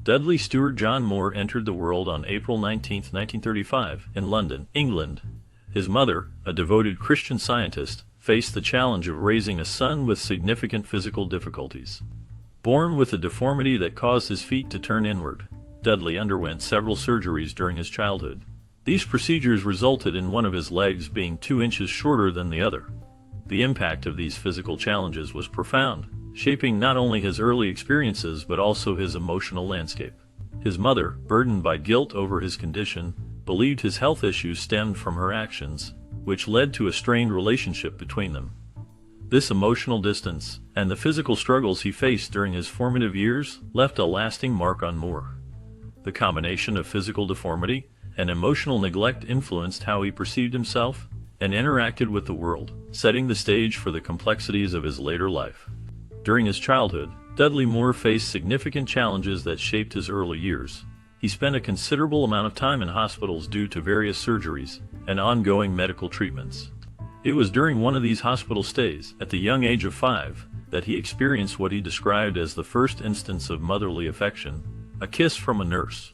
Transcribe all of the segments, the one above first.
Dudley Stewart John Moore entered the world on April 19, 1935, in London, England. His mother, a devoted Christian Scientist, faced the challenge of raising a son with significant physical difficulties. Born with a deformity that caused his feet to turn inward, Dudley underwent several surgeries during his childhood. These procedures resulted in one of his legs being 2 inches shorter than the other. The impact of these physical challenges was profound, shaping not only his early experiences but also his emotional landscape. His mother, burdened by guilt over his condition, believed his health issues stemmed from her actions, which led to a strained relationship between them. This emotional distance, and the physical struggles he faced during his formative years, left a lasting mark on Moore. The combination of physical deformity and emotional neglect influenced how he perceived himself and interacted with the world, setting the stage for the complexities of his later life. During his childhood, Dudley Moore faced significant challenges that shaped his early years. He spent a considerable amount of time in hospitals due to various surgeries and ongoing medical treatments. It was during one of these hospital stays, at the young age of 5, that he experienced what he described as the first instance of motherly affection, a kiss from a nurse.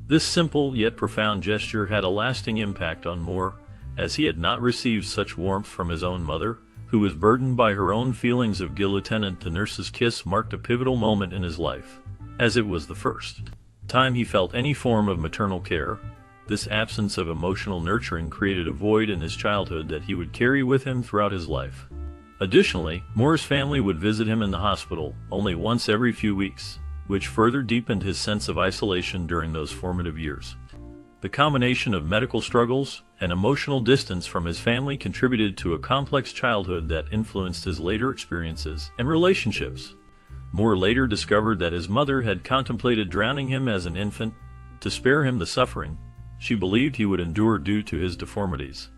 This simple yet profound gesture had a lasting impact on Moore, as he had not received such warmth from his own mother, who was burdened by her own feelings of guilt. The nurse's kiss marked a pivotal moment in his life, as it was the first time he felt any form of maternal care. This absence of emotional nurturing created a void in his childhood that he would carry with him throughout his life. Additionally, Moore's family would visit him in the hospital only once every few weeks, which further deepened his sense of isolation during those formative years. The combination of medical struggles and emotional distance from his family contributed to a complex childhood that influenced his later experiences and relationships. Moore later discovered that his mother had contemplated drowning him as an infant to spare him the suffering she believed he would endure due to his deformities.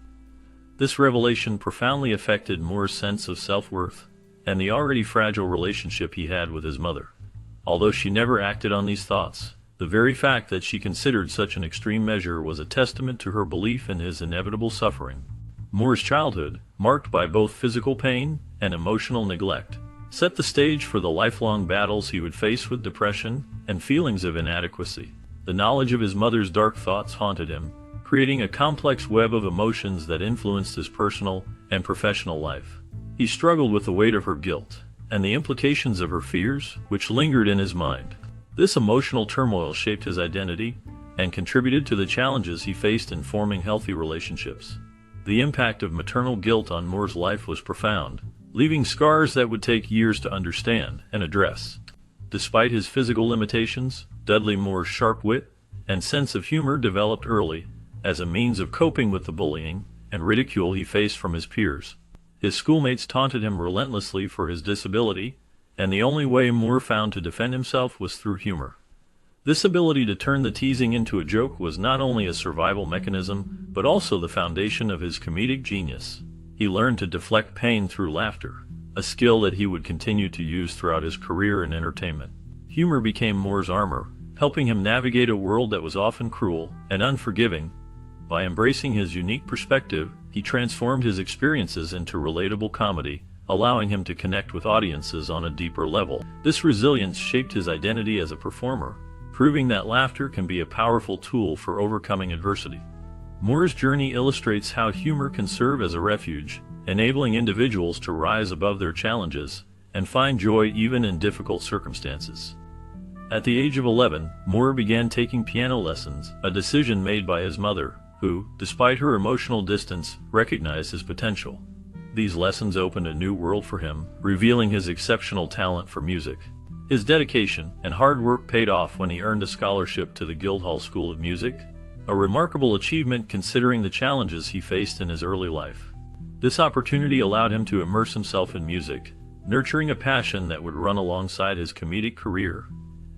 This revelation profoundly affected Moore's sense of self-worth and the already fragile relationship he had with his mother. Although she never acted on these thoughts, the very fact that she considered such an extreme measure was a testament to her belief in his inevitable suffering. Moore's childhood, marked by both physical pain and emotional neglect, set the stage for the lifelong battles he would face with depression and feelings of inadequacy. The knowledge of his mother's dark thoughts haunted him, creating a complex web of emotions that influenced his personal and professional life. He struggled with the weight of her guilt and the implications of her fears, which lingered in his mind. This emotional turmoil shaped his identity and contributed to the challenges he faced in forming healthy relationships. The impact of maternal guilt on Moore's life was profound, leaving scars that would take years to understand and address. Despite his physical limitations, Dudley Moore's sharp wit and sense of humor developed early as a means of coping with the bullying and ridicule he faced from his peers. His schoolmates taunted him relentlessly for his disability, and the only way Moore found to defend himself was through humor. This ability to turn the teasing into a joke was not only a survival mechanism, but also the foundation of his comedic genius. He learned to deflect pain through laughter, a skill that he would continue to use throughout his career in entertainment. Humor became Moore's armor, helping him navigate a world that was often cruel and unforgiving. By embracing his unique perspective, he transformed his experiences into relatable comedy, allowing him to connect with audiences on a deeper level. This resilience shaped his identity as a performer, proving that laughter can be a powerful tool for overcoming adversity. Moore's journey illustrates how humor can serve as a refuge, enabling individuals to rise above their challenges and find joy even in difficult circumstances. At the age of 11, Moore began taking piano lessons, a decision made by his mother, who, despite her emotional distance, recognized his potential. These lessons opened a new world for him, revealing his exceptional talent for music. His dedication and hard work paid off when he earned a scholarship to the Guildhall School of Music, a remarkable achievement considering the challenges he faced in his early life. This opportunity allowed him to immerse himself in music, nurturing a passion that would run alongside his comedic career.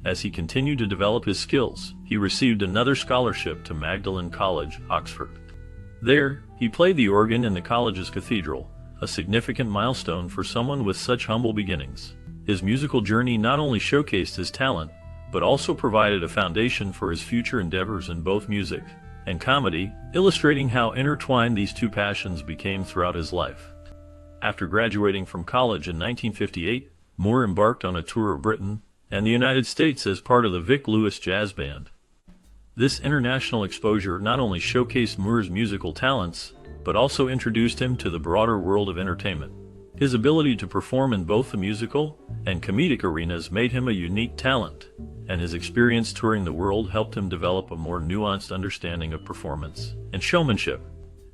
As he continued to develop his skills, he received another scholarship to Magdalen College, Oxford. There, he played the organ in the college's cathedral, a significant milestone for someone with such humble beginnings. His musical journey not only showcased his talent, but also provided a foundation for his future endeavors in both music and comedy, illustrating how intertwined these two passions became throughout his life. After graduating from college in 1958, Moore embarked on a tour of Britain and the United States as part of the Vic Lewis Jazz Band. This international exposure not only showcased Moore's musical talents, but also introduced him to the broader world of entertainment. His ability to perform in both the musical and comedic arenas made him a unique talent, and his experience touring the world helped him develop a more nuanced understanding of performance and showmanship.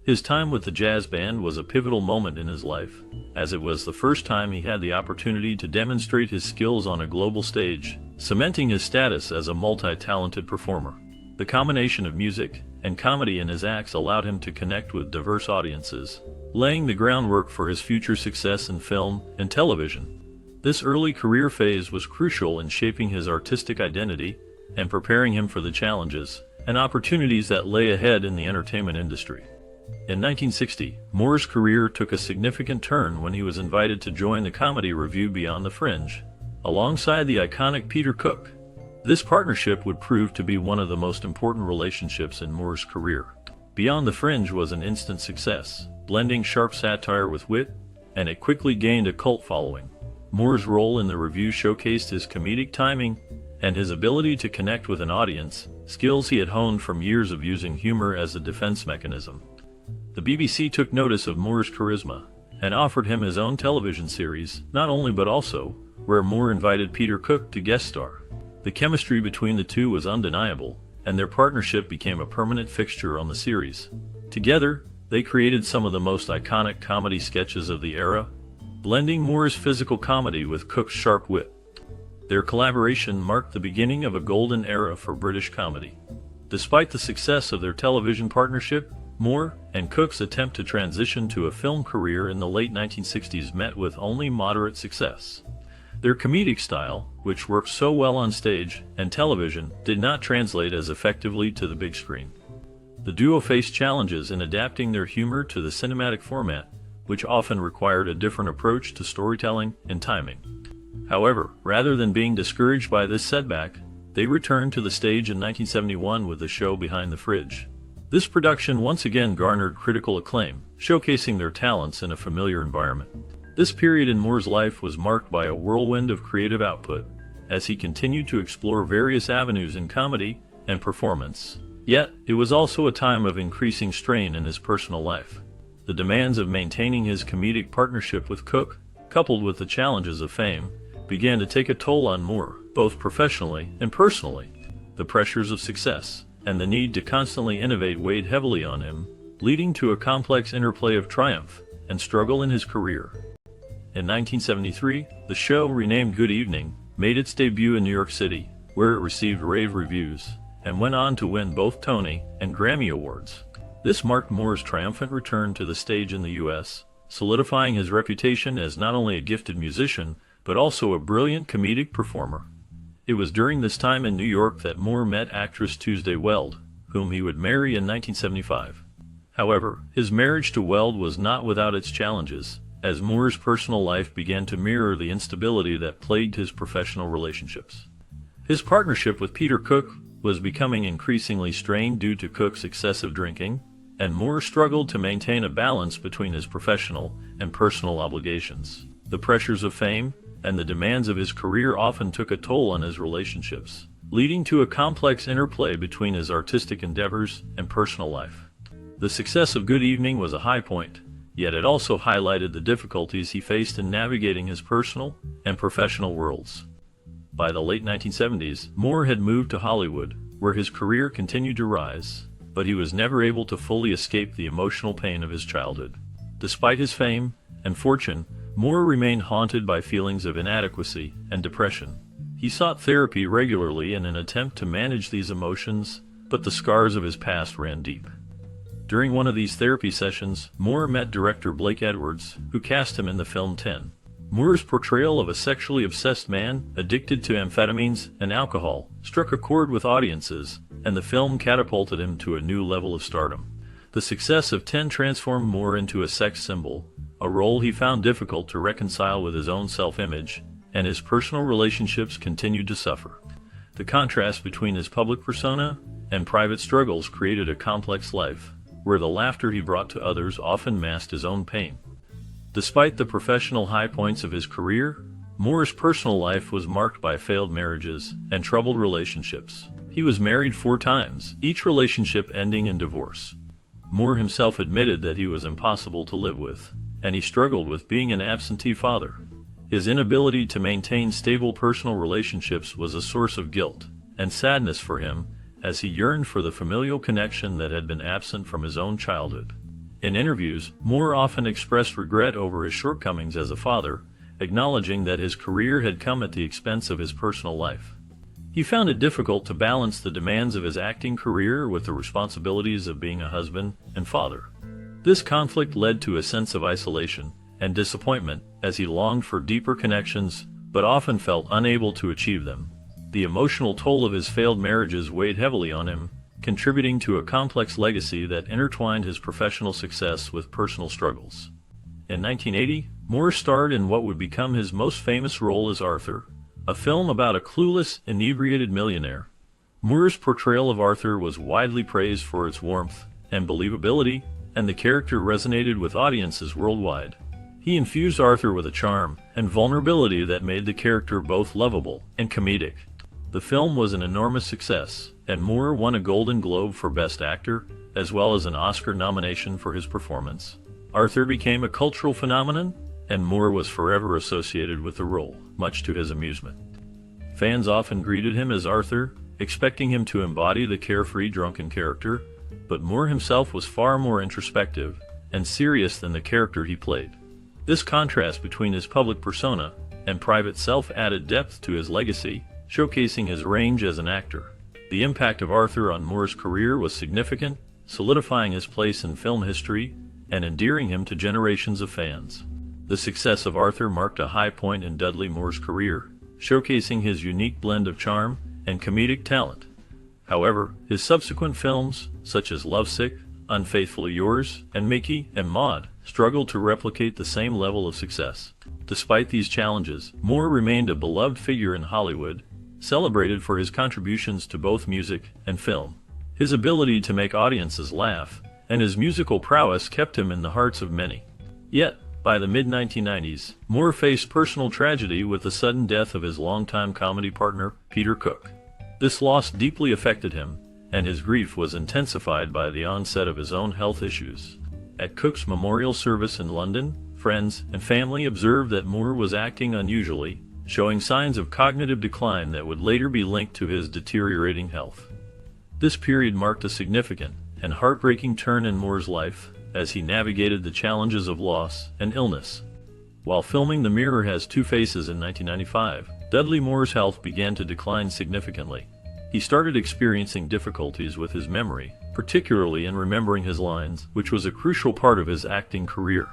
His time with the jazz band was a pivotal moment in his life, as it was the first time he had the opportunity to demonstrate his skills on a global stage, cementing his status as a multi-talented performer. The combination of music and comedy in his acts allowed him to connect with diverse audiences, laying the groundwork for his future success in film and television. This early career phase was crucial in shaping his artistic identity and preparing him for the challenges and opportunities that lay ahead in the entertainment industry. In 1960, Moore's career took a significant turn when he was invited to join the comedy revue Beyond the Fringe, alongside the iconic Peter Cook. This partnership would prove to be one of the most important relationships in Moore's career. Beyond the Fringe was an instant success, blending sharp satire with wit, and it quickly gained a cult following. Moore's role in the revue showcased his comedic timing and his ability to connect with an audience, skills he had honed from years of using humor as a defense mechanism. The BBC took notice of Moore's charisma and offered him his own television series, not only but also, where Moore invited Peter Cook to guest star. The chemistry between the two was undeniable, and their partnership became a permanent fixture on the series. Together, they created some of the most iconic comedy sketches of the era, blending Moore's physical comedy with Cook's sharp wit. Their collaboration marked the beginning of a golden era for British comedy. Despite the success of their television partnership, Moore and Cook's attempt to transition to a film career in the late 1960s met with only moderate success. Their comedic style, which worked so well on stage and television, did not translate as effectively to the big screen. The duo faced challenges in adapting their humor to the cinematic format, which often required a different approach to storytelling and timing. However, rather than being discouraged by this setback, they returned to the stage in 1971 with the show Behind the Fridge. This production once again garnered critical acclaim, showcasing their talents in a familiar environment. This period in Moore's life was marked by a whirlwind of creative output, as he continued to explore various avenues in comedy and performance. Yet, it was also a time of increasing strain in his personal life. The demands of maintaining his comedic partnership with Cook, coupled with the challenges of fame, began to take a toll on Moore, both professionally and personally. The pressures of success and the need to constantly innovate weighed heavily on him, leading to a complex interplay of triumph and struggle in his career. In 1973, the show, renamed Good Evening, made its debut in New York City, where it received rave reviews, and went on to win both Tony and Grammy Awards. This marked Moore's triumphant return to the stage in the U.S., solidifying his reputation as not only a gifted musician, but also a brilliant comedic performer. It was during this time in New York that Moore met actress Tuesday Weld, whom he would marry in 1975. However, his marriage to Weld was not without its challenges, as Moore's personal life began to mirror the instability that plagued his professional relationships. His partnership with Peter Cook was becoming increasingly strained due to Cook's excessive drinking, and Moore struggled to maintain a balance between his professional and personal obligations. The pressures of fame and the demands of his career often took a toll on his relationships, leading to a complex interplay between his artistic endeavors and personal life. The success of Good Evening was a high point, yet it also highlighted the difficulties he faced in navigating his personal and professional worlds. By the late 1970s, Moore had moved to Hollywood, where his career continued to rise, but he was never able to fully escape the emotional pain of his childhood. Despite his fame and fortune, Moore remained haunted by feelings of inadequacy and depression. He sought therapy regularly in an attempt to manage these emotions, but the scars of his past ran deep. During one of these therapy sessions, Moore met director Blake Edwards, who cast him in the film 10. Moore's portrayal of a sexually obsessed man, addicted to amphetamines and alcohol, struck a chord with audiences, and the film catapulted him to a new level of stardom. The success of 10 transformed Moore into a sex symbol, a role he found difficult to reconcile with his own self-image, and his personal relationships continued to suffer. The contrast between his public persona and private struggles created a complex life, where the laughter he brought to others often masked his own pain. Despite the professional high points of his career, Moore's personal life was marked by failed marriages and troubled relationships. He was married 4 times, each relationship ending in divorce. Moore himself admitted that he was impossible to live with, and he struggled with being an absentee father. His inability to maintain stable personal relationships was a source of guilt and sadness for him, as he yearned for the familial connection that had been absent from his own childhood. In interviews, Moore often expressed regret over his shortcomings as a father, acknowledging that his career had come at the expense of his personal life. He found it difficult to balance the demands of his acting career with the responsibilities of being a husband and father. This conflict led to a sense of isolation and disappointment as he longed for deeper connections, but often felt unable to achieve them. The emotional toll of his failed marriages weighed heavily on him, contributing to a complex legacy that intertwined his professional success with personal struggles. In 1980, Moore starred in what would become his most famous role as Arthur, a film about a clueless, inebriated millionaire. Moore's portrayal of Arthur was widely praised for its warmth and believability, and the character resonated with audiences worldwide. He infused Arthur with a charm and vulnerability that made the character both lovable and comedic. The film was an enormous success, and Moore won a Golden Globe for Best Actor, as well as an Oscar nomination for his performance. Arthur became a cultural phenomenon, and Moore was forever associated with the role, much to his amusement. Fans often greeted him as Arthur, expecting him to embody the carefree drunken character, but Moore himself was far more introspective and serious than the character he played. This contrast between his public persona and private self added depth to his legacy, showcasing his range as an actor. The impact of Arthur on Moore's career was significant, solidifying his place in film history and endearing him to generations of fans. The success of Arthur marked a high point in Dudley Moore's career, showcasing his unique blend of charm and comedic talent. However, his subsequent films, such as Lovesick, Unfaithfully Yours, and Mickey and Maude, struggled to replicate the same level of success. Despite these challenges, Moore remained a beloved figure in Hollywood, celebrated for his contributions to both music and film. His ability to make audiences laugh and his musical prowess kept him in the hearts of many. Yet, by the mid-1990s, Moore faced personal tragedy with the sudden death of his longtime comedy partner, Peter Cook. This loss deeply affected him, and his grief was intensified by the onset of his own health issues. At Cook's memorial service in London, friends and family observed that Moore was acting unusually, showing signs of cognitive decline that would later be linked to his deteriorating health. This period marked a significant and heartbreaking turn in Moore's life, as he navigated the challenges of loss and illness. While filming The Mirror Has Two Faces in 1995, Dudley Moore's health began to decline significantly. He started experiencing difficulties with his memory, particularly in remembering his lines, which was a crucial part of his acting career.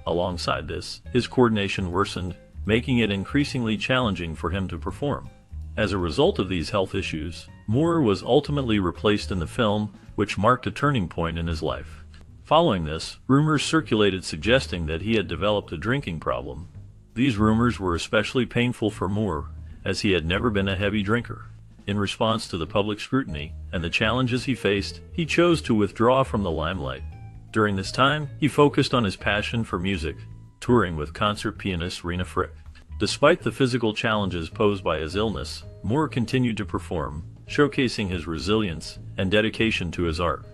Alongside this, his coordination worsened, making it increasingly challenging for him to perform. As a result of these health issues, Moore was ultimately replaced in the film, which marked a turning point in his life. Following this, rumors circulated suggesting that he had developed a drinking problem. These rumors were especially painful for Moore, as he had never been a heavy drinker. In response to the public scrutiny and the challenges he faced, he chose to withdraw from the limelight. During this time, he focused on his passion for music, touring with concert pianist Rena Frick. Despite the physical challenges posed by his illness, Moore continued to perform, showcasing his resilience and dedication to his art.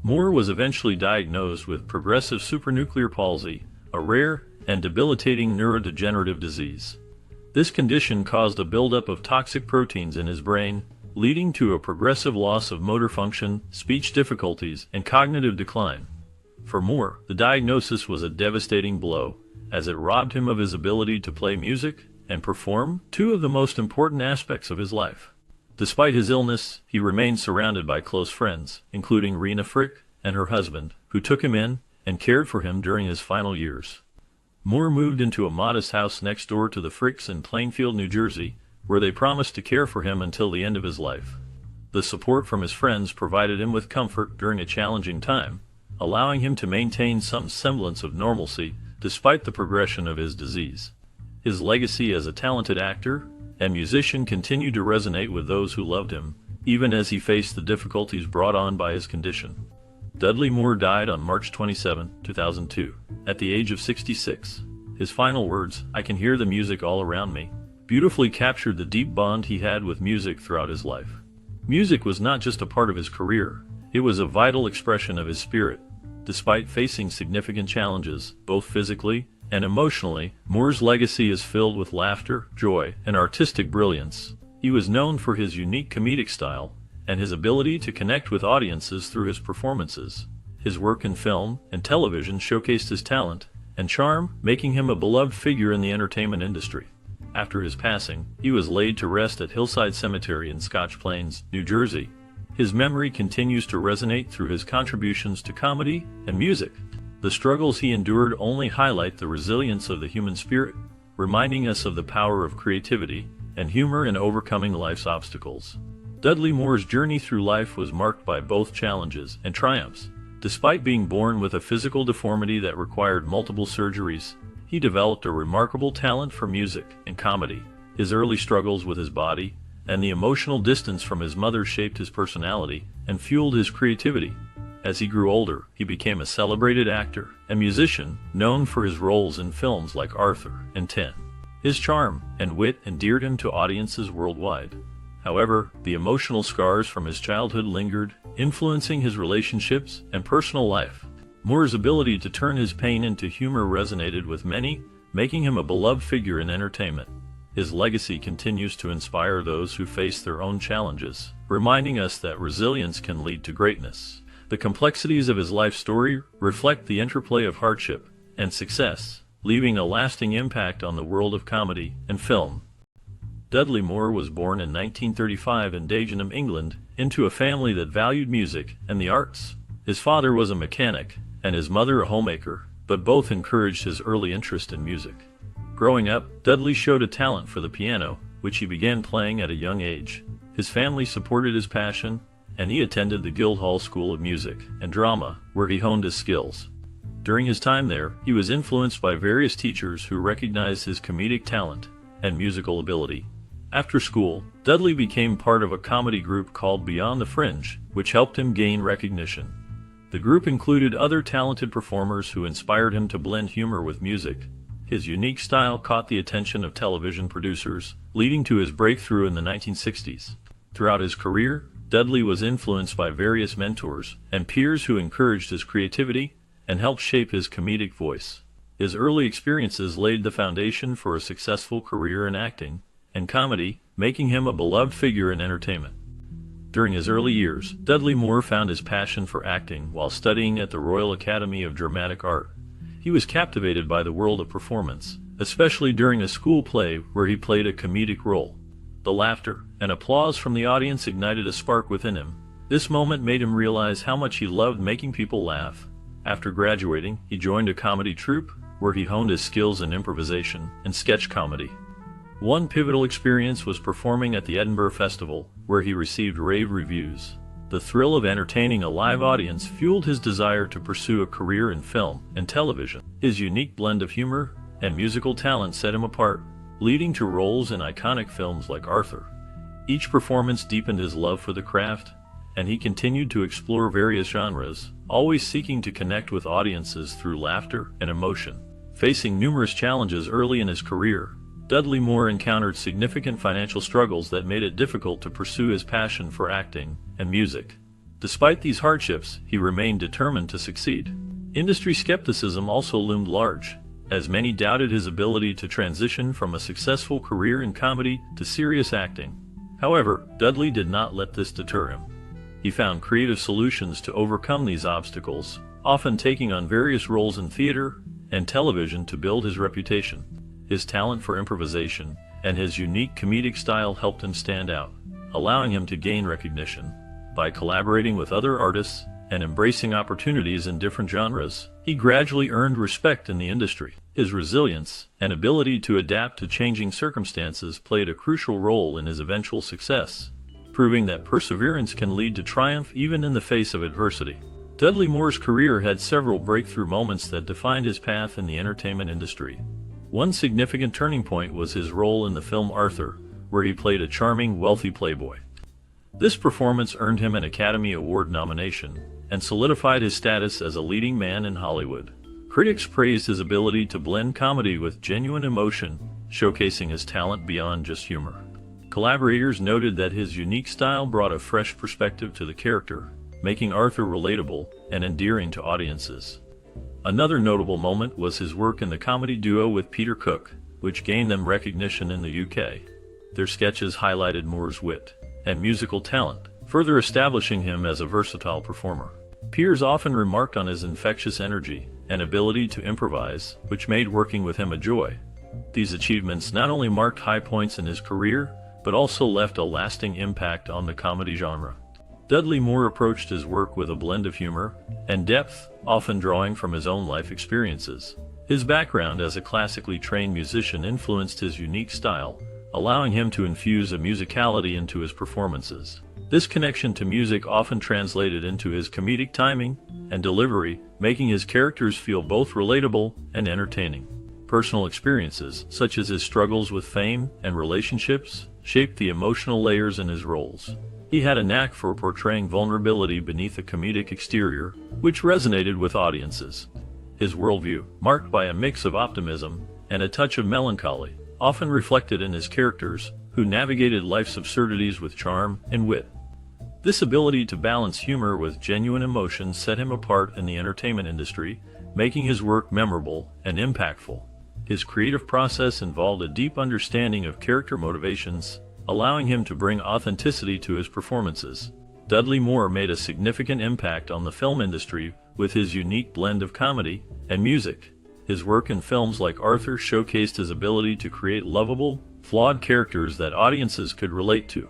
Moore was eventually diagnosed with progressive supranuclear palsy, a rare and debilitating neurodegenerative disease. This condition caused a buildup of toxic proteins in his brain, leading to a progressive loss of motor function, speech difficulties, and cognitive decline. For Moore, the diagnosis was a devastating blow, as it robbed him of his ability to play music and perform, two of the most important aspects of his life. Despite his illness, he remained surrounded by close friends, including Rena Frick and her husband, who took him in and cared for him during his final years. Moore moved into a modest house next door to the Fricks in Plainfield, New Jersey, where they promised to care for him until the end of his life. The support from his friends provided him with comfort during a challenging time, allowing him to maintain some semblance of normalcy despite the progression of his disease. His legacy as a talented actor and musician continued to resonate with those who loved him, even as he faced the difficulties brought on by his condition. Dudley Moore died on March 27, 2002, at the age of 66. His final words, "I can hear the music all around me," beautifully captured the deep bond he had with music throughout his life. Music was not just a part of his career, it was a vital expression of his spirit. Despite facing significant challenges, both physically and emotionally, Moore's legacy is filled with laughter, joy, and artistic brilliance. He was known for his unique comedic style and his ability to connect with audiences through his performances. His work in film and television showcased his talent and charm, making him a beloved figure in the entertainment industry. After his passing, he was laid to rest at Hillside Cemetery in Scotch Plains, New Jersey. His memory continues to resonate through his contributions to comedy and music. The struggles he endured only highlight the resilience of the human spirit, reminding us of the power of creativity and humor in overcoming life's obstacles. Dudley Moore's journey through life was marked by both challenges and triumphs. Despite being born with a physical deformity that required multiple surgeries, he developed a remarkable talent for music and comedy. His early struggles with his body and the emotional distance from his mother shaped his personality and fueled his creativity. As he grew older, he became a celebrated actor and musician, known for his roles in films like Arthur and 10. His charm and wit endeared him to audiences worldwide. However, the emotional scars from his childhood lingered, influencing his relationships and personal life. Moore's ability to turn his pain into humor resonated with many, making him a beloved figure in entertainment. His legacy continues to inspire those who face their own challenges, reminding us that resilience can lead to greatness. The complexities of his life story reflect the interplay of hardship and success, leaving a lasting impact on the world of comedy and film. Dudley Moore was born in 1935 in Dagenham, England, into a family that valued music and the arts. His father was a mechanic, and his mother a homemaker, but both encouraged his early interest in music. Growing up, Dudley showed a talent for the piano, which he began playing at a young age. His family supported his passion, and he attended the Guildhall School of Music and Drama, where he honed his skills. During his time there, he was influenced by various teachers who recognized his comedic talent and musical ability. After school, Dudley became part of a comedy group called Beyond the Fringe, which helped him gain recognition. The group included other talented performers who inspired him to blend humor with music. His unique style caught the attention of television producers, leading to his breakthrough in the 1960s. Throughout his career, Dudley was influenced by various mentors and peers who encouraged his creativity and helped shape his comedic voice. His early experiences laid the foundation for a successful career in acting and comedy, making him a beloved figure in entertainment. During his early years, Dudley Moore found his passion for acting while studying at the Royal Academy of Dramatic Art. He was captivated by the world of performance, especially during a school play where he played a comedic role. The laughter and applause from the audience ignited a spark within him. This moment made him realize how much he loved making people laugh. After graduating, he joined a comedy troupe where he honed his skills in improvisation and sketch comedy. One pivotal experience was performing at the Edinburgh Festival, where he received rave reviews. The thrill of entertaining a live audience fueled his desire to pursue a career in film and television. His unique blend of humor and musical talent set him apart, leading to roles in iconic films like Arthur. Each performance deepened his love for the craft, and he continued to explore various genres, always seeking to connect with audiences through laughter and emotion. Facing numerous challenges early in his career, Dudley Moore encountered significant financial struggles that made it difficult to pursue his passion for acting and music. Despite these hardships, he remained determined to succeed. Industry skepticism also loomed large, as many doubted his ability to transition from a successful career in comedy to serious acting. However, Dudley did not let this deter him. He found creative solutions to overcome these obstacles, often taking on various roles in theater and television to build his reputation. His talent for improvisation and his unique comedic style helped him stand out, allowing him to gain recognition. By collaborating with other artists and embracing opportunities in different genres, he gradually earned respect in the industry. His resilience and ability to adapt to changing circumstances played a crucial role in his eventual success, proving that perseverance can lead to triumph even in the face of adversity. Dudley Moore's career had several breakthrough moments that defined his path in the entertainment industry. One significant turning point was his role in the film Arthur, where he played a charming, wealthy playboy. This performance earned him an Academy Award nomination and solidified his status as a leading man in Hollywood. Critics praised his ability to blend comedy with genuine emotion, showcasing his talent beyond just humor. Collaborators noted that his unique style brought a fresh perspective to the character, making Arthur relatable and endearing to audiences. Another notable moment was his work in the comedy duo with Peter Cook, which gained them recognition in the UK. Their sketches highlighted Moore's wit and musical talent, further establishing him as a versatile performer. Peers often remarked on his infectious energy and ability to improvise, which made working with him a joy. These achievements not only marked high points in his career, but also left a lasting impact on the comedy genre. Dudley Moore approached his work with a blend of humor and depth, often drawing from his own life experiences. His background as a classically trained musician influenced his unique style, allowing him to infuse a musicality into his performances. This connection to music often translated into his comedic timing and delivery, making his characters feel both relatable and entertaining. Personal experiences, such as his struggles with fame and relationships, shaped the emotional layers in his roles. He had a knack for portraying vulnerability beneath a comedic exterior, which resonated with audiences. His worldview, marked by a mix of optimism and a touch of melancholy, often reflected in his characters, who navigated life's absurdities with charm and wit. This ability to balance humor with genuine emotion set him apart in the entertainment industry, making his work memorable and impactful. His creative process involved a deep understanding of character motivations, allowing him to bring authenticity to his performances. Dudley Moore made a significant impact on the film industry with his unique blend of comedy and music. His work in films like Arthur showcased his ability to create lovable, flawed characters that audiences could relate to.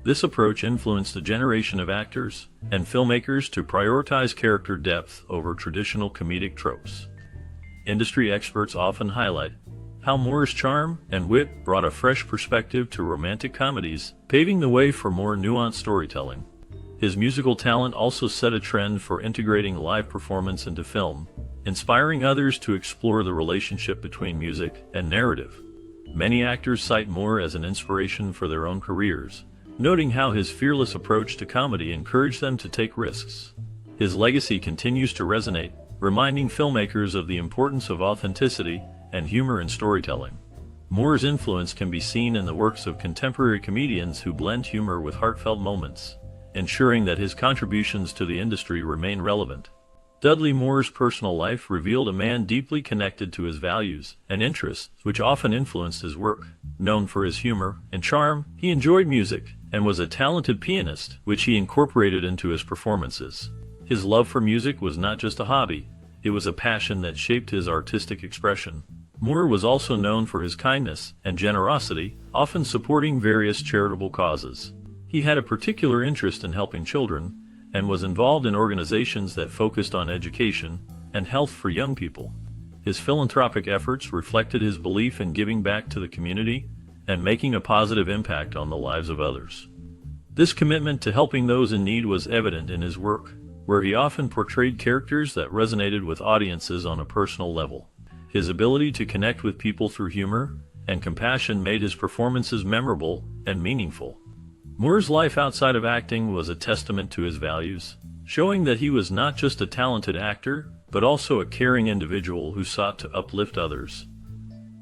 This approach influenced a generation of actors and filmmakers to prioritize character depth over traditional comedic tropes. Industry experts often highlight how Moore's charm and wit brought a fresh perspective to romantic comedies, paving the way for more nuanced storytelling. His musical talent also set a trend for integrating live performance into film, inspiring others to explore the relationship between music and narrative. Many actors cite Moore as an inspiration for their own careers, noting how his fearless approach to comedy encouraged them to take risks. His legacy continues to resonate, reminding filmmakers of the importance of authenticity and humor in storytelling. Moore's influence can be seen in the works of contemporary comedians who blend humor with heartfelt moments, ensuring that his contributions to the industry remain relevant. Dudley Moore's personal life revealed a man deeply connected to his values and interests, which often influenced his work. Known for his humor and charm, he enjoyed music and was a talented pianist, which he incorporated into his performances. His love for music was not just a hobby, it was a passion that shaped his artistic expression. Moore was also known for his kindness and generosity, often supporting various charitable causes. He had a particular interest in helping children, and was involved in organizations that focused on education and health for young people. His philanthropic efforts reflected his belief in giving back to the community and making a positive impact on the lives of others. This commitment to helping those in need was evident in his work, where he often portrayed characters that resonated with audiences on a personal level. His ability to connect with people through humor and compassion made his performances memorable and meaningful. Moore's life outside of acting was a testament to his values, showing that he was not just a talented actor, but also a caring individual who sought to uplift others.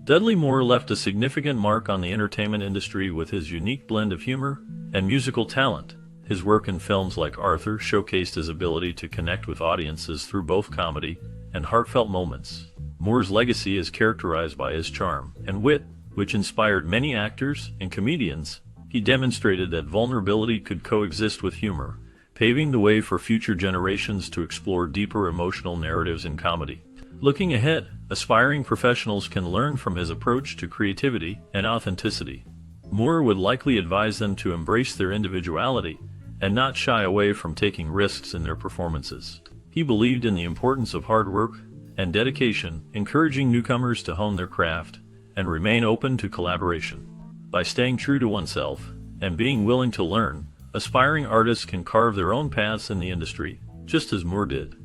Dudley Moore left a significant mark on the entertainment industry with his unique blend of humor and musical talent. His work in films like Arthur showcased his ability to connect with audiences through both comedy and heartfelt moments. Moore's legacy is characterized by his charm and wit, which inspired many actors and comedians. He demonstrated that vulnerability could coexist with humor, paving the way for future generations to explore deeper emotional narratives in comedy. Looking ahead, aspiring professionals can learn from his approach to creativity and authenticity. Moore would likely advise them to embrace their individuality and not shy away from taking risks in their performances. He believed in the importance of hard work and dedication, encouraging newcomers to hone their craft and remain open to collaboration. By staying true to oneself and being willing to learn, aspiring artists can carve their own paths in the industry, just as Moore did.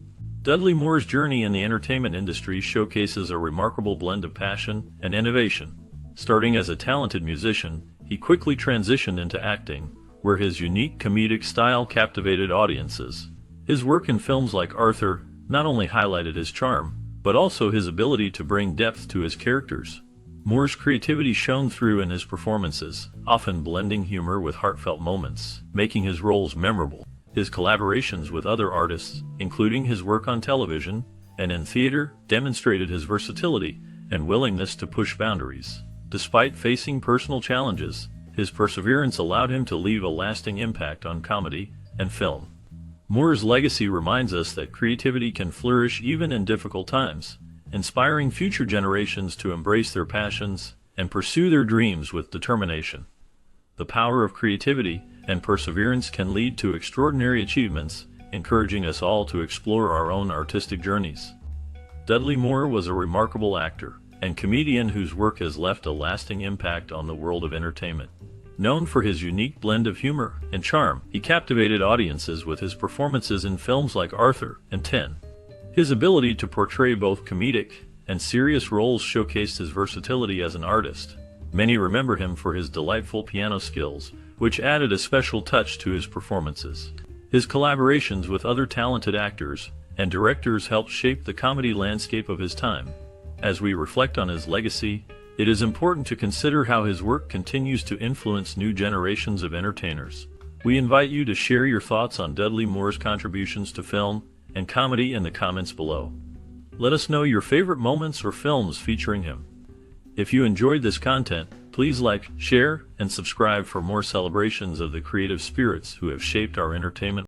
Dudley Moore's journey in the entertainment industry showcases a remarkable blend of passion and innovation. Starting as a talented musician, he quickly transitioned into acting, where his unique comedic style captivated audiences. His work in films like Arthur not only highlighted his charm, but also his ability to bring depth to his characters. Moore's creativity shone through in his performances, often blending humor with heartfelt moments, making his roles memorable. His collaborations with other artists, including his work on television and in theater, demonstrated his versatility and willingness to push boundaries. Despite facing personal challenges, his perseverance allowed him to leave a lasting impact on comedy and film. Moore's legacy reminds us that creativity can flourish even in difficult times, inspiring future generations to embrace their passions and pursue their dreams with determination. The power of creativity and perseverance can lead to extraordinary achievements, encouraging us all to explore our own artistic journeys. Dudley Moore was a remarkable actor and comedian whose work has left a lasting impact on the world of entertainment. Known for his unique blend of humor and charm, he captivated audiences with his performances in films like Arthur and 10. His ability to portray both comedic and serious roles showcased his versatility as an artist. Many remember him for his delightful piano skills, which added a special touch to his performances. His collaborations with other talented actors and directors helped shape the comedy landscape of his time. As we reflect on his legacy, it is important to consider how his work continues to influence new generations of entertainers. We invite you to share your thoughts on Dudley Moore's contributions to film and comedy in the comments below. Let us know your favorite moments or films featuring him. If you enjoyed this content, please like, share, and subscribe for more celebrations of the creative spirits who have shaped our entertainment